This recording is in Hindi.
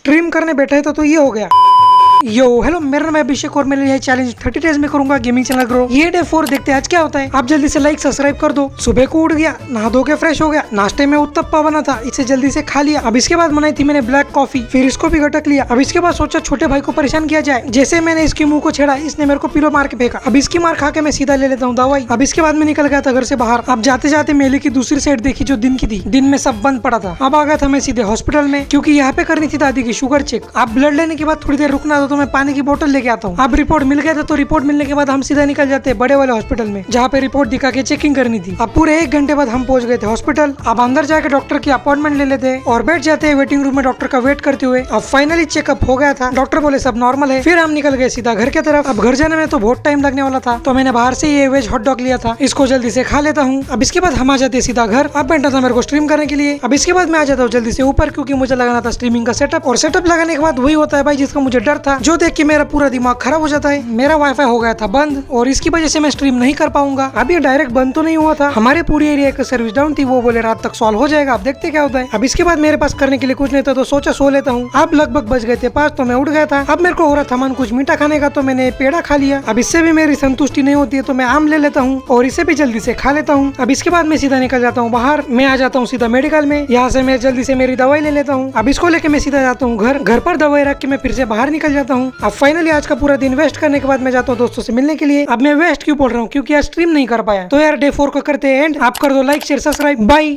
स्ट्रीम करने बैठे तो ये हो गया। यो हेलो, मेरा नाम है अभिषेक और मेरे लिए चैलेंज 30 डेज में करूंगा गेमिंग चैनल ग्रो। ये डे 4 देखते हैं आज क्या होता है। आप जल्दी से लाइक सब्सक्राइब कर दो। सुबह को उठ गया, नहा धो के फ्रेश हो गया, नाश्ते में उत्तप्पा बना था, इसे जल्दी से खा लिया। अब इसके बाद बनाई थी मैंने ब्लैक कॉफी, फिर इसको भी गटक लिया। अब इसके बाद सोचा छोटे भाई को परेशान किया जाए। जैसे मैंने इसके मुंह को छेड़ा, इसने मेरे को पिलो मार के फेंका। अब इसकी मार खा के मैं सीधा ले लेता हूँ दवाई। अब इसके बाद मैं निकल गया था घर से बाहर। अब जाते जाते मेले की दूसरी साइड देखी जो दिन की थी। दिन में सब बंद पड़ा था। अब आ गया था मैं सीधे हॉस्पिटल में, क्योंकि यहाँ पे करनी थी दादी की शुगर चेक। अब ब्लड लेने के बाद थोड़ी देर रुकना था तो मैं पानी की बोतल लेके आता हूँ। अब रिपोर्ट मिल गया था तो रिपोर्ट मिलने के बाद हम सीधा निकल जाते हैं बड़े वाले हॉस्पिटल में, जहाँ पे रिपोर्ट दिखा के चेकिंग करनी थी। अब पूरे 1 घंटे बाद हम पहुंच गए थे हॉस्पिटल। अब अंदर जाके डॉक्टर की अपॉइंटमेंट ले लेते हैं और बैठ जाते हैं वेटिंग रूम में डॉक्टर का वेट करते हुए। अब फाइनली चेकअप हो गया था, डॉक्टर बोले सब नॉर्मल है। फिर हम निकल गए सीधा घर की तरफ। अब घर जाने में तो बहुत टाइम लगने वाला था, तो मैंने बाहर से ये वेज हॉट डॉग लिया था, इसको जल्दी से खा लेता हूँ। अब इसके बाद हम आ जाते सीधा घर। अब बैठा था मेरे को स्ट्रीम करने के लिए। अब इसके बाद मैं आ जाता हूँ जल्दी से ऊपर, क्योंकि मुझे लगाना था स्ट्रीमिंग का सेटअप। और सेटअप लगाने के बाद वही होता है भाई जिसका मुझे डर था, जो देख के मेरा पूरा दिमाग खराब हो जाता है। मेरा वाईफाई हो गया था बंद और इसकी वजह से मैं स्ट्रीम नहीं कर पाऊंगा। अब ये डायरेक्ट बंद तो नहीं हुआ था, हमारे पूरी एरिया की सर्विस डाउन थी। वो बोले रात तक सॉल्व हो जाएगा, अब देखते क्या होता है। अब इसके बाद मेरे पास करने के लिए कुछ नहीं था तो सोचा सो लेता हूँ। अब लगभग बज गए थे 5 तो मैं उठ गया था। अब मेरे को हो रहा था मन कुछ मीठा खाने का, तो मैंने पेड़ा खा लिया। अब इससे भी मेरी संतुष्टि नहीं होती है तो मैं आम ले लेता हूँ और इसे भी जल्दी से खा लेता हूँ। अब इसके बाद मैं सीधा निकल जाता हूँ बाहर। मैं आ जाता हूँ सीधा मेडिकल में, यहाँ से मैं जल्दी से मेरी दवाई ले लेता हूँ। अब इसको लेके मैं सीधा जाता हूँ घर पर दवाई रख के मैं फिर से बाहर निकल जाता हूँ। अब फाइनली आज का पूरा दिन वेस्ट करने के बाद मैं जाता हूँ दोस्तों से मिलने के लिए। अब मैं वेस्ट क्यों बोल रहा हूँ, क्योंकि आज स्ट्रीम नहीं कर पाया। तो यार डे 4 को करते हैं एंड। आप कर दो लाइक शेयर सब्सक्राइब, बाय।